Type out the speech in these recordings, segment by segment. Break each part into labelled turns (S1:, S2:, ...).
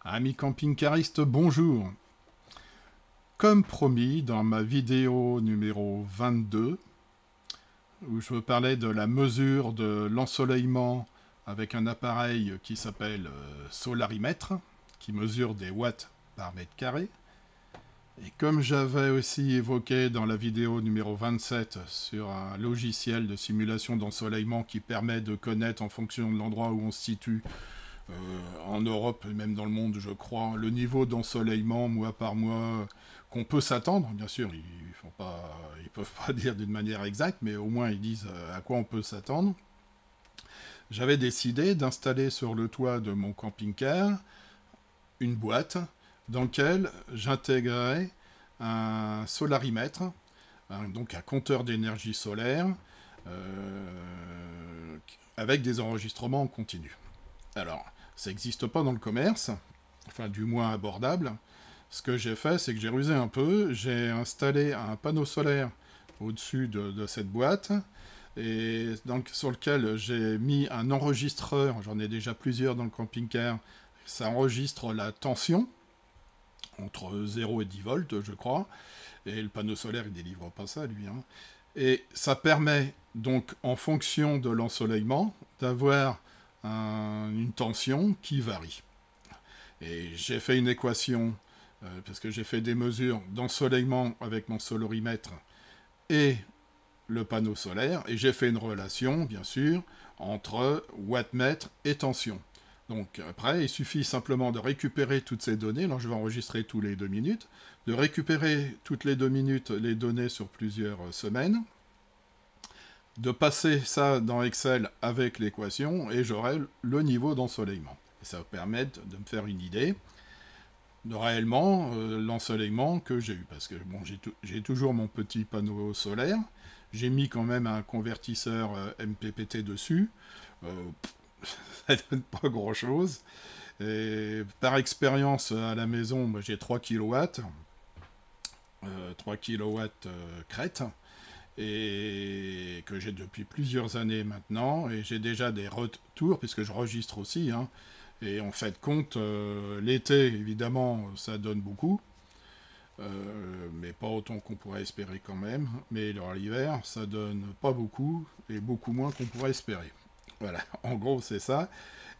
S1: Amis camping-caristes, bonjour. Comme promis dans ma vidéo numéro 22, où je vous parlais de la mesure de l'ensoleillement avec un appareil qui s'appelle solarimètre, qui mesure des watts par mètre carré. Et comme j'avais aussi évoqué dans la vidéo numéro 27 sur un logiciel de simulation d'ensoleillement qui permet de connaître en fonction de l'endroit où on se situe, en Europe et même dans le monde, je crois, le niveau d'ensoleillement mois par mois qu'on peut s'attendre. Bien sûr, ils peuvent pas dire d'une manière exacte, mais au moins ils disent à quoi on peut s'attendre. J'avais décidé d'installer sur le toit de mon camping-car une boîte dans laquelle j'intégrais un solarimètre, donc un compteur d'énergie solaire, avec des enregistrements en continu. Alors, ça n'existe pas dans le commerce, enfin du moins abordable. Ce que j'ai fait, c'est que j'ai rusé un peu, j'ai installé un panneau solaire au-dessus de cette boîte, et donc sur lequel j'ai mis un enregistreur, j'en ai déjà plusieurs dans le camping-car, ça enregistre la tension, entre 0 et 10 volts, je crois, et le panneau solaire, il délivre pas ça, lui. Et ça permet, donc, en fonction de l'ensoleillement, d'avoir une tension qui varie. Et j'ai fait une équation, parce que j'ai fait des mesures d'ensoleillement avec mon solarimètre et le panneau solaire, et j'ai fait une relation, bien sûr, entre wattmètre et tension. Donc après, il suffit simplement de récupérer toutes ces données, là je vais enregistrer tous les 2 minutes, de récupérer toutes les 2 minutes les données sur plusieurs semaines, de passer ça dans Excel avec l'équation, et j'aurai le niveau d'ensoleillement. Et ça va permettre de me faire une idée de réellement l'ensoleillement que j'ai eu. Parce que bon, j'ai toujours mon petit panneau solaire, j'ai mis quand même un convertisseur MPPT dessus, ça donne pas grand chose. Et par expérience à la maison, moi, j'ai 3 kW, 3 kW crête, et que j'ai depuis plusieurs années maintenant, et j'ai déjà des retours, puisque je registre aussi, et en fait compte, l'été, évidemment, ça donne beaucoup, mais pas autant qu'on pourrait espérer quand même, mais l'hiver, ça donne pas beaucoup, et beaucoup moins qu'on pourrait espérer. Voilà, en gros, c'est ça.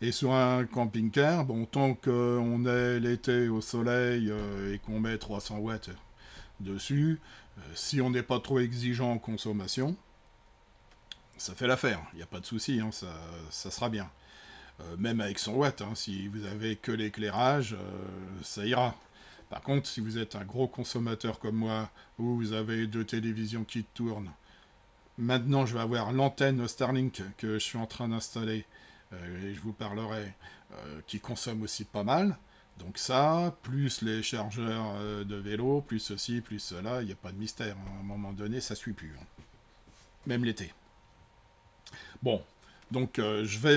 S1: Et sur un camping-car, bon, tant qu'on est l'été au soleil et qu'on met 300 watts dessus, si on n'est pas trop exigeant en consommation, ça fait l'affaire, il n'y a pas de souci, ça sera bien. Même avec 100 watts, si vous avez que l'éclairage, ça ira. Par contre, si vous êtes un gros consommateur comme moi, où vous avez 2 télévisions qui tournent, maintenant je vais avoir l'antenne Starlink que je suis en train d'installer, et je vous parlerai, qui consomme aussi pas mal. Donc ça, plus les chargeurs de vélo, plus ceci, plus cela, il n'y a pas de mystère. À un moment donné, ça ne suit plus. Même l'été. Bon, donc je vais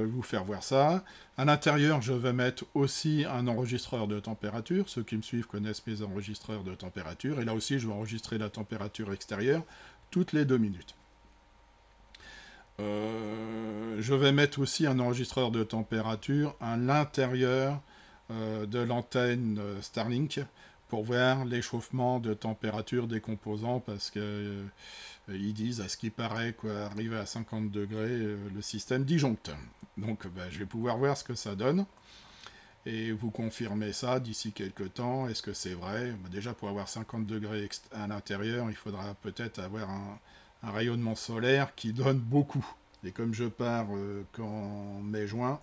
S1: vous faire voir ça. À l'intérieur, je vais mettre aussi un enregistreur de température. Ceux qui me suivent connaissent mes enregistreurs de température. Et là aussi, je vais enregistrer la température extérieure toutes les 2 minutes. Je vais mettre aussi un enregistreur de température à l'intérieur de l'antenne Starlink pour voir l'échauffement de température des composants, parce que ils disent, à ce qui paraît, qu'arrivé à 50 degrés, le système disjoncte. Donc je vais pouvoir voir ce que ça donne, et vous confirmer ça d'ici quelques temps. Est-ce que c'est vrai? Déjà, pour avoir 50 degrés à l'intérieur, il faudra peut-être avoir un rayonnement solaire qui donne beaucoup. Et comme je pars qu'en mai-juin,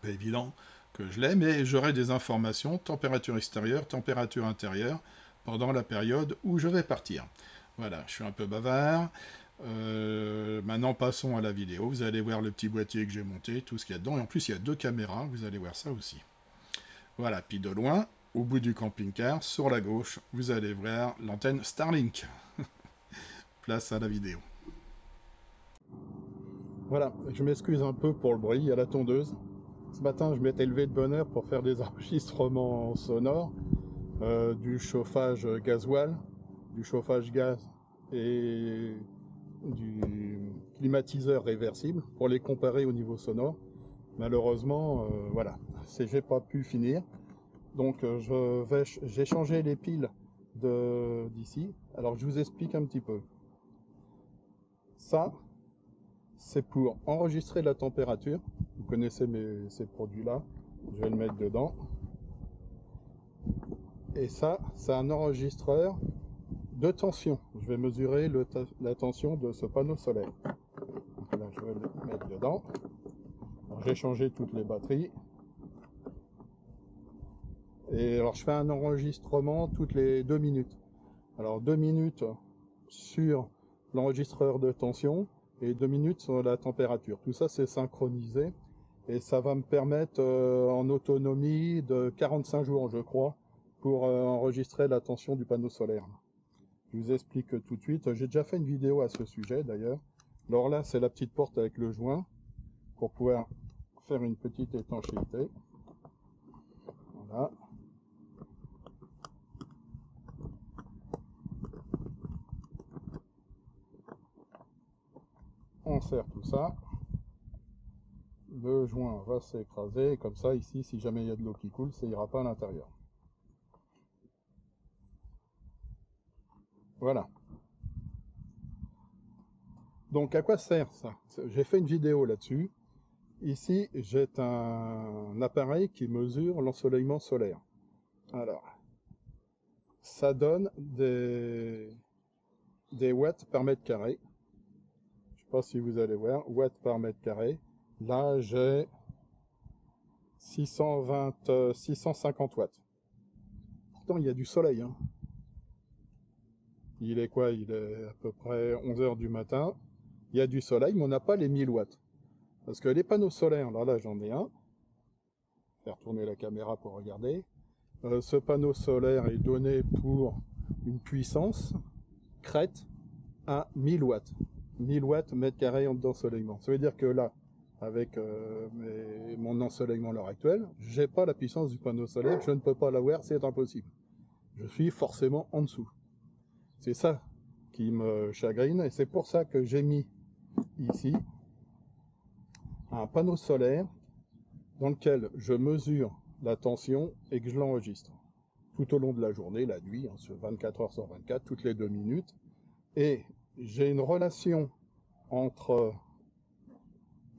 S1: pas évident que je l'ai, mais j'aurai des informations, température extérieure, température intérieure, pendant la période où je vais partir. Voilà, je suis un peu bavard. Maintenant, passons à la vidéo. Vous allez voir le petit boîtier que j'ai monté, tout ce qu'il y a dedans. Et en plus, il y a 2 caméras, vous allez voir ça aussi. Voilà, puis de loin, au bout du camping-car, sur la gauche, vous allez voir l'antenne Starlink. Place à la vidéo. Voilà, je m'excuse un peu pour le bruit, il y a la tondeuse. Ce matin, je m'étais levé de bonne heure pour faire des enregistrements sonores, du chauffage gasoil, du chauffage gaz et du climatiseur réversible, pour les comparer au niveau sonore. Malheureusement, voilà, j'ai pas pu finir. Donc j'ai changé les piles d'ici. Alors je vous explique un petit peu. Ça, c'est pour enregistrer la température. Vous connaissez ces produits-là. Je vais le mettre dedans. Et ça, c'est un enregistreur de tension. Je vais mesurer la tension de ce panneau solaire. Donc là, je vais le mettre dedans. J'ai changé toutes les batteries. Et alors, je fais un enregistrement toutes les 2 minutes. Alors, 2 minutes sur l'enregistreur de tension et 2 minutes sur la température. Tout ça, c'est synchronisé. Et ça va me permettre en autonomie de 45 jours, je crois, pour enregistrer la tension du panneau solaire. Je vous explique tout de suite. J'ai déjà fait une vidéo à ce sujet, d'ailleurs. Alors là, c'est la petite porte avec le joint pour pouvoir faire une petite étanchéité. Voilà. On serre tout ça. Le joint va s'écraser. Comme ça, ici, si jamais il y a de l'eau qui coule, ça ira pas à l'intérieur. Voilà. Donc, à quoi sert ça? J'ai fait une vidéo là-dessus. Ici, j'ai un appareil qui mesure l'ensoleillement solaire. Alors, ça donne des watts par mètre carré. Je ne sais pas si vous allez voir, watts par mètre carré. Là, j'ai 650 watts. Pourtant, il y a du soleil. Hein. Il est quoi? Il est à peu près 11 h du matin. Il y a du soleil, mais on n'a pas les 1000 watts. Parce que les panneaux solaires, alors là j'en ai un. Je vais faire tourner la caméra pour regarder. Ce panneau solaire est donné pour une puissance crête à 1000 watts. 1000 watts mètre carré d'ensoleillement. Ça veut dire que là, avec mon ensoleillement à l'heure actuelle, j'ai pas la puissance du panneau solaire, je ne peux pas l'avoir, c'est impossible. Je suis forcément en dessous. C'est ça qui me chagrine, et c'est pour ça que j'ai mis ici un panneau solaire dans lequel je mesure la tension et que je l'enregistre tout au long de la journée, la nuit, hein, sur 24 heures sur 24, toutes les 2 minutes. Et j'ai une relation entre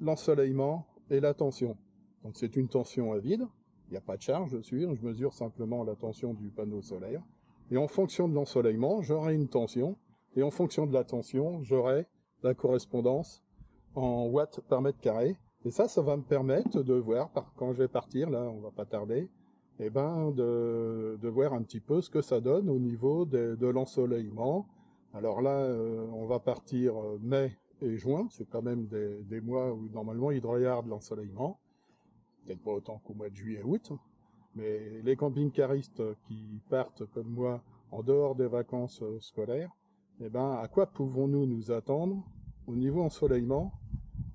S1: l'ensoleillement et la tension. Donc c'est une tension à vide, il n'y a pas de charge dessus, je mesure simplement la tension du panneau solaire. Et en fonction de l'ensoleillement, j'aurai une tension, et en fonction de la tension, j'aurai la correspondance en watts par mètre carré. Et ça va me permettre de voir, quand je vais partir, là, on va pas tarder, et de voir un petit peu ce que ça donne au niveau de l'ensoleillement. Alors là, on va partir mai et juin, c'est quand même des mois où normalement il devrait y avoir de l'ensoleillement. Peut-être pas autant qu'au mois de juillet-août, mais les camping-caristes qui partent comme moi en dehors des vacances scolaires, eh ben, à quoi pouvons-nous nous attendre au niveau ensoleillement?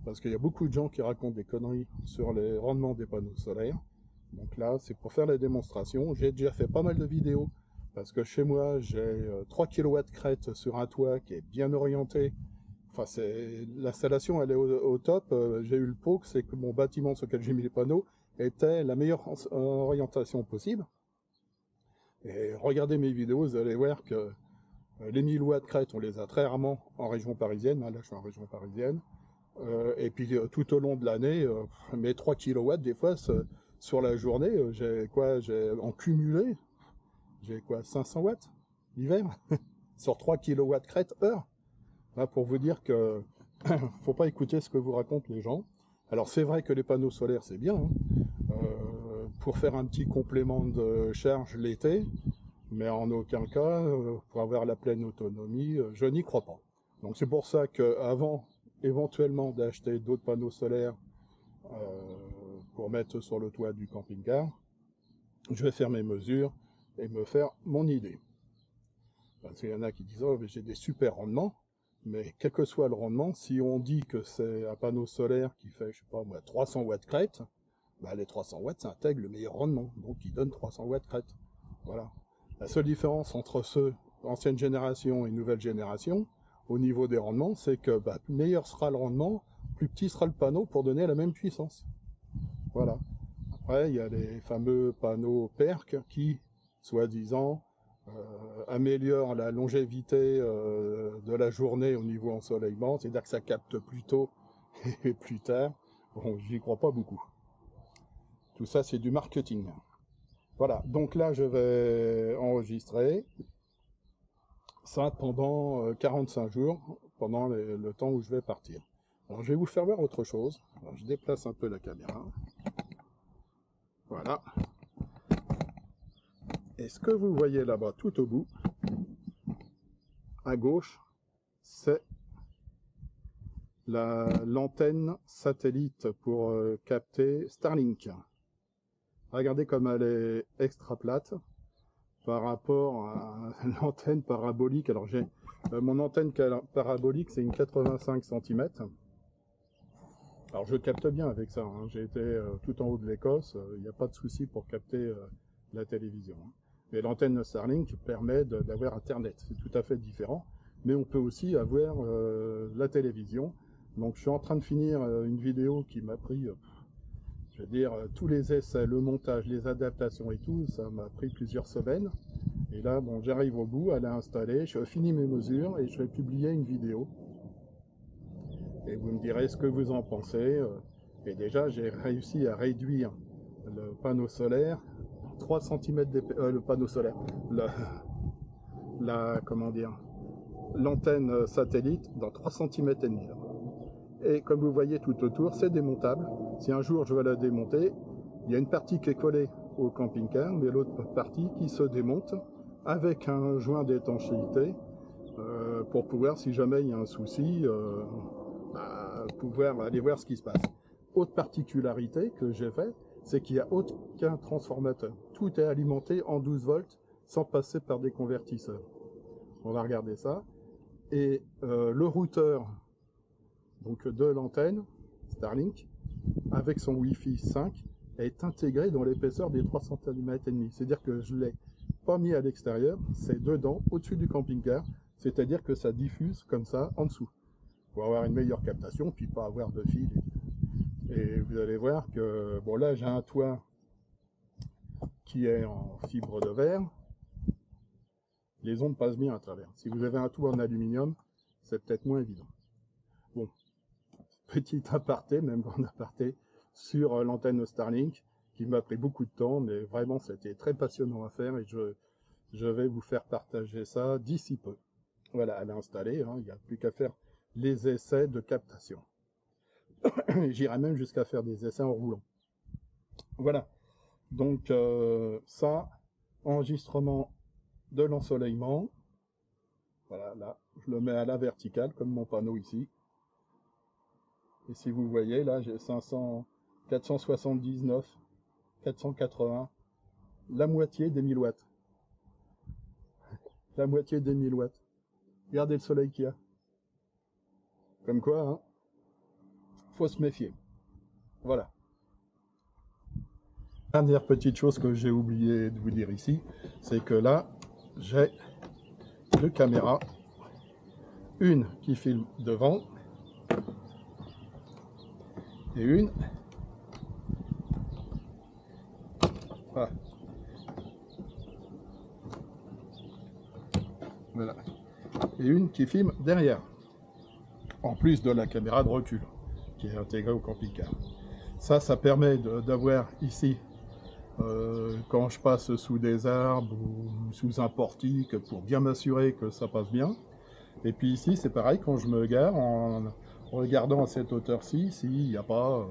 S1: Parce qu'il y a beaucoup de gens qui racontent des conneries sur les rendements des panneaux solaires. Donc là, c'est pour faire la démonstration. J'ai déjà fait pas mal de vidéos, parce que chez moi, j'ai 3 kW crête sur un toit qui est bien orienté. Enfin, l'installation, elle est au top. J'ai eu le pot, c'est que mon bâtiment sur lequel j'ai mis les panneaux était la meilleure orientation possible. Et regardez mes vidéos, vous allez voir que les 1000 watts crête, on les a très rarement en région parisienne. Là, je suis en région parisienne. Et puis tout au long de l'année, mes 3 kW, des fois, sur la journée, j'ai en cumulé, j'ai 500 watts l'hiver sur 3 kW crête heure. Là, pour vous dire que faut pas écouter ce que vous racontent les gens. Alors c'est vrai que les panneaux solaires c'est bien, hein, pour faire un petit complément de charge l'été, mais en aucun cas pour avoir la pleine autonomie, je n'y crois pas. Donc c'est pour ça que avant éventuellement d'acheter d'autres panneaux solaires pour mettre sur le toit du camping-car, je vais faire mes mesures et me faire mon idée. Parce qu'il y en a qui disent « Oh, mais j'ai des super rendements », mais quel que soit le rendement, si on dit que c'est un panneau solaire qui fait, je sais pas moi, 300 watts crête, bah les 300 watts, ça intègre le meilleur rendement, donc il donne 300 watts crête. Voilà. La seule différence entre ceux ancienne génération et nouvelle génération, au niveau des rendements, c'est que plus meilleur sera le rendement, plus petit sera le panneau pour donner la même puissance. Voilà. Après, il y a les fameux panneaux PERC qui, soi-disant, améliorent la longévité de la journée au niveau ensoleillement, c'est-à-dire que ça capte plus tôt et plus tard. Bon, j'y crois pas beaucoup. Tout ça, c'est du marketing. Voilà, donc là, je vais enregistrer ça pendant 45 jours, pendant le temps où je vais partir. Alors, je vais vous faire voir autre chose. Alors, je déplace un peu la caméra. Voilà. Et ce que vous voyez là-bas, tout au bout, à gauche, c'est l'antenne satellite pour capter Starlink. Regardez comme elle est extra plate par rapport à l'antenne parabolique. Alors j'ai mon antenne parabolique, c'est une 85 cm. Alors je capte bien avec ça, hein. J'ai été tout en haut de l'Écosse, il n'y a pas de souci pour capter la télévision, hein. Mais l'antenne Starlink permet d'avoir Internet, c'est tout à fait différent. Mais on peut aussi avoir la télévision. Donc je suis en train de finir une vidéo qui m'a pris, je veux dire, tous les essais, le montage, les adaptations et tout, ça m'a pris plusieurs semaines. Et là, bon, j'arrive au bout, elle est installée, je finis mes mesures et je vais publier une vidéo. Et vous me direz ce que vous en pensez. Et déjà, j'ai réussi à réduire le panneau solaire 3 cm d'épaisseur, le panneau solaire, comment dire, l'antenne satellite dans 3 cm et demi. Et comme vous voyez tout autour, c'est démontable. Si un jour je veux la démonter, il y a une partie qui est collée au camping-car, mais l'autre partie qui se démonte avec un joint d'étanchéité pour pouvoir, si jamais il y a un souci, pouvoir aller voir ce qui se passe. Autre particularité que j'ai fait, c'est qu'il n'y a aucun transformateur. Tout est alimenté en 12 volts sans passer par des convertisseurs. On va regarder ça. Et le routeur donc de l'antenne Starlink avec son Wi-Fi 5 est intégré dans l'épaisseur des 3 cm et demi. C'est-à-dire que je ne l'ai pas mis à l'extérieur, c'est dedans, au-dessus du camping-car. C'est-à-dire que ça diffuse comme ça en dessous pour avoir une meilleure captation, puis pas avoir de fil. Et vous allez voir que, bon là j'ai un toit qui est en fibre de verre, les ondes passent bien à travers. Si vous avez un toit en aluminium, c'est peut-être moins évident. Bon, petit aparté, même grand aparté, sur l'antenne Starlink, qui m'a pris beaucoup de temps, mais vraiment c'était très passionnant à faire, et je vais vous faire partager ça d'ici peu. Voilà, elle est installée, hein, il n'y a plus qu'à faire les essais de captation. J'irai même jusqu'à faire des essais en roulant. Voilà, donc ça, enregistrement de l'ensoleillement. Voilà, là, je le mets à la verticale, comme mon panneau ici. Et si vous voyez, là, j'ai 500, 479, 480, la moitié des 1000 watts. La moitié des 1000 watts. Regardez le soleil qu'il y a. Comme quoi, hein, faut se méfier. Voilà. Dernière petite chose que j'ai oublié de vous dire ici, c'est que là, j'ai deux caméras. Une qui filme devant et une voilà, et une qui filme derrière, en plus de la caméra de recul qui est intégrée au camping-car. Ça permet d'avoir ici, quand je passe sous des arbres ou sous un portique, pour bien m'assurer que ça passe bien. Et puis ici, c'est pareil, quand je me gare, en regardant à cette hauteur-ci, s'il n'y a pas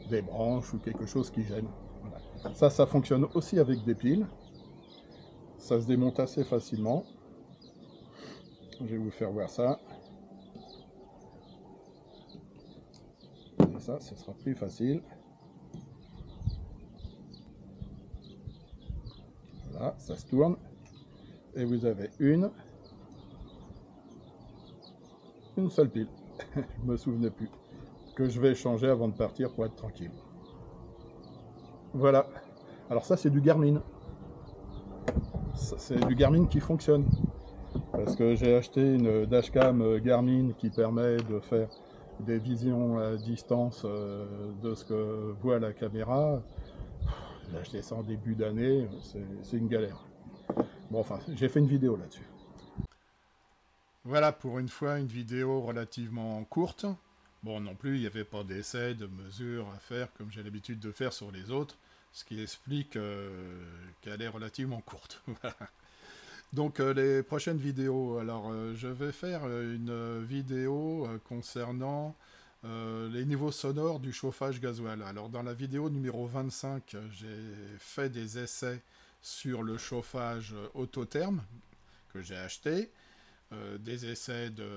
S1: des branches ou quelque chose qui gêne. Voilà. Ça fonctionne aussi avec des piles. Ça se démonte assez facilement. Je vais vous faire voir ça. Et ça, ce sera plus facile. Voilà, ça se tourne. Et vous avez une seule pile. Je me souvenais plus. Que je vais changer avant de partir pour être tranquille. Voilà. Alors ça, c'est du Garmin. C'est du Garmin qui fonctionne. Parce que j'ai acheté une dashcam Garmin qui permet de faire des visions à distance de ce que voit la caméra. J'ai acheté ça en début d'année, c'est une galère. Bon, enfin, j'ai fait une vidéo là-dessus. Voilà pour une fois une vidéo relativement courte. Bon, non plus, il n'y avait pas d'essai, de mesures à faire comme j'ai l'habitude de faire sur les autres, ce qui explique qu'elle est relativement courte. Donc les prochaines vidéos, alors je vais faire une vidéo concernant les niveaux sonores du chauffage gasoil. Alors dans la vidéo numéro 25, j'ai fait des essais sur le chauffage autotherme que j'ai acheté, des essais de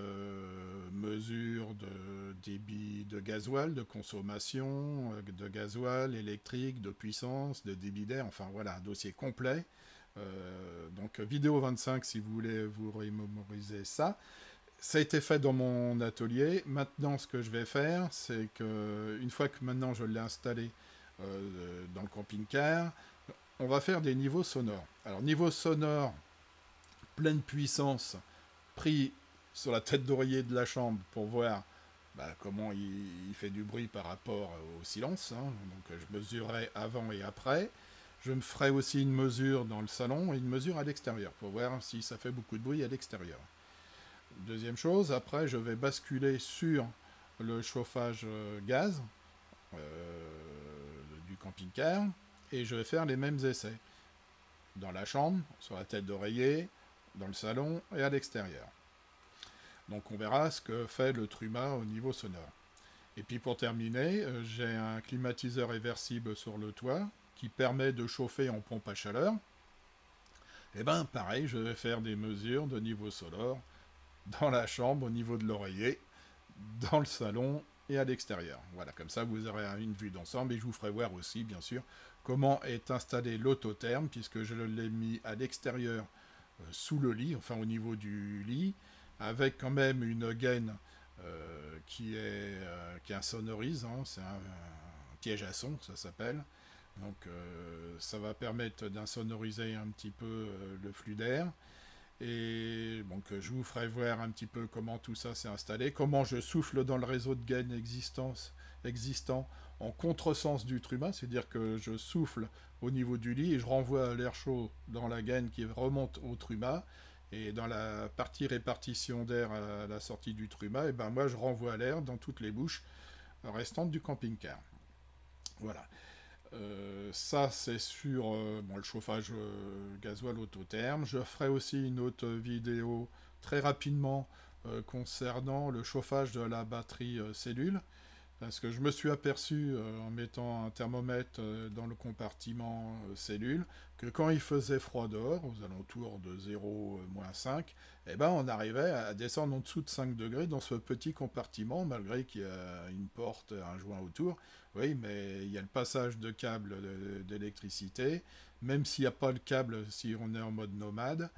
S1: mesure de débit de gasoil, de consommation de gasoil électrique, de puissance, de débit d'air, enfin voilà, un dossier complet. Donc vidéo 25 si vous voulez vous remémoriser ça. Ça a été fait dans mon atelier. Maintenant, ce que je vais faire, c'est que une fois que maintenant je l'ai installé dans le camping-car, on va faire des niveaux sonores. Alors niveau sonore, pleine puissance, pris sur la tête d'oreiller de la chambre pour voir comment il fait du bruit par rapport au silence. Hein. Donc je mesurerai avant et après. Je me ferai aussi une mesure dans le salon et une mesure à l'extérieur pour voir si ça fait beaucoup de bruit à l'extérieur. Deuxième chose, après je vais basculer sur le chauffage gaz du camping-car et je vais faire les mêmes essais dans la chambre, sur la tête d'oreiller, dans le salon et à l'extérieur. Donc on verra ce que fait le Truma au niveau sonore. Et puis pour terminer, j'ai un climatiseur réversible sur le toit qui permet de chauffer en pompe à chaleur. Et ben pareil, je vais faire des mesures de niveau sonore dans la chambre, au niveau de l'oreiller, dans le salon et à l'extérieur. Voilà, comme ça vous aurez une vue d'ensemble et je vous ferai voir aussi, bien sûr, comment est installé l'autotherme, puisque je l'ai mis à l'extérieur sous le lit, enfin au niveau du lit, avec quand même une gaine qui insonorise, hein, c'est un piège à son, ça s'appelle. Donc ça va permettre d'insonoriser un petit peu le flux d'air. Et donc je vous ferai voir un petit peu comment tout ça s'est installé, comment je souffle dans le réseau de gaines existant en contresens du Truma, c'est-à-dire que je souffle au niveau du lit et je renvoie l'air chaud dans la gaine qui remonte au Truma. Et dans la partie répartition d'air à la sortie du Truma, et ben moi je renvoie l'air dans toutes les bouches restantes du camping-car. Voilà. Ça, c'est sur le chauffage gasoil autotherme. Je ferai aussi une autre vidéo très rapidement concernant le chauffage de la batterie cellule. Parce que je me suis aperçu, en mettant un thermomètre dans le compartiment cellule, que quand il faisait froid dehors, aux alentours de 0, -5, eh ben on arrivait à descendre en dessous de 5 degrés dans ce petit compartiment, malgré qu'il y a une porte, un joint autour. Oui, mais il y a le passage de câbles d'électricité. Même s'il n'y a pas le câble, si on est en mode nomade,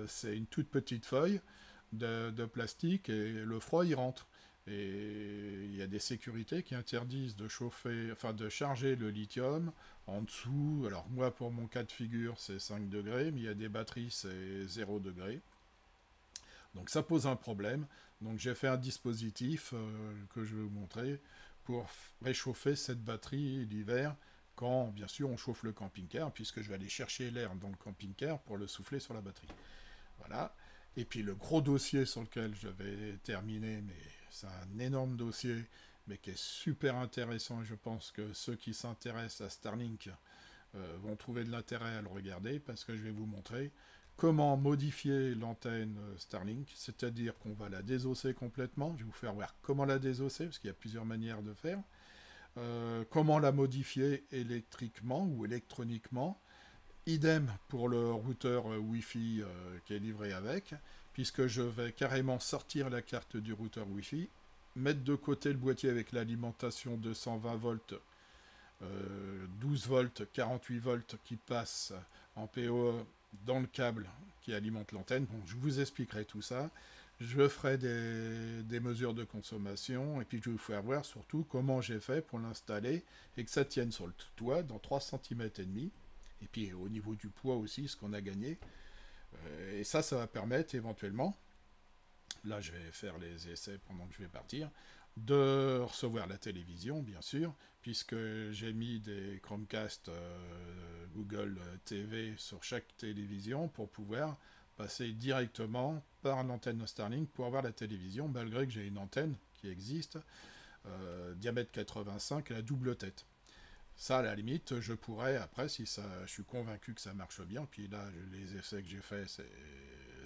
S1: c'est une toute petite feuille de plastique et le froid y rentre. Et il y a des sécurités qui interdisent de chauffer, enfin de charger le lithium en dessous. Alors moi, pour mon cas de figure, c'est 5 degrés, mais il y a des batteries, c'est 0 degré. Donc ça pose un problème. Donc j'ai fait un dispositif que je vais vous montrer pour réchauffer cette batterie l'hiver quand, bien sûr, on chauffe le camping-car, puisque je vais aller chercher l'air dans le camping-car pour le souffler sur la batterie. Voilà. Et puis le gros dossier sur lequel je vais terminer, mais c'est un énorme dossier, mais qui est super intéressant, et je pense que ceux qui s'intéressent à Starlink vont trouver de l'intérêt à le regarder, parce que je vais vous montrer comment modifier l'antenne Starlink, c'est-à-dire qu'on va la désosser complètement. Je vais vous faire voir comment la désosser, parce qu'il y a plusieurs manières de faire. Comment la modifier électriquement ou électroniquement. Idem pour le routeur Wi-Fi qui est livré avec, puisque je vais carrément sortir la carte du routeur Wi-Fi, mettre de côté le boîtier avec l'alimentation de 120 volts, 12 volts, 48 volts qui passent en PoE dans le câble qui alimente l'antenne. Bon, je vous expliquerai tout ça. Je ferai des mesures de consommation et puis je vais vous faire voir surtout comment j'ai fait pour l'installer et que ça tienne sur le toit dans 3,5 cm. Et puis au niveau du poids aussi, ce qu'on a gagné. Et ça va permettre éventuellement, là je vais faire les essais pendant que je vais partir, de recevoir la télévision, bien sûr, puisque j'ai mis des Chromecast Google TV sur chaque télévision pour pouvoir passer directement par l'antenne Starlink pour avoir la télévision, malgré que j'ai une antenne qui existe, diamètre 85 et la double tête. Ça, à la limite, je pourrais, après, si ça, je suis convaincu que ça marche bien, puis là, les essais que j'ai faits,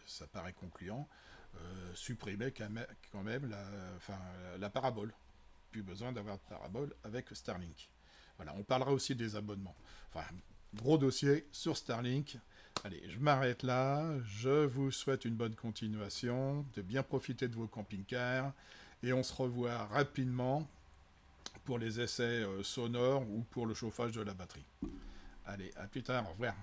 S1: ça paraît concluant, supprimer quand même la parabole. Plus besoin d'avoir de parabole avec Starlink. Voilà, on parlera aussi des abonnements. Enfin, gros dossier sur Starlink. Allez, je m'arrête là. Je vous souhaite une bonne continuation, de bien profiter de vos camping-cars, et on se revoit rapidement pour les essais sonores ou pour le chauffage de la batterie. Allez, à plus tard, au revoir.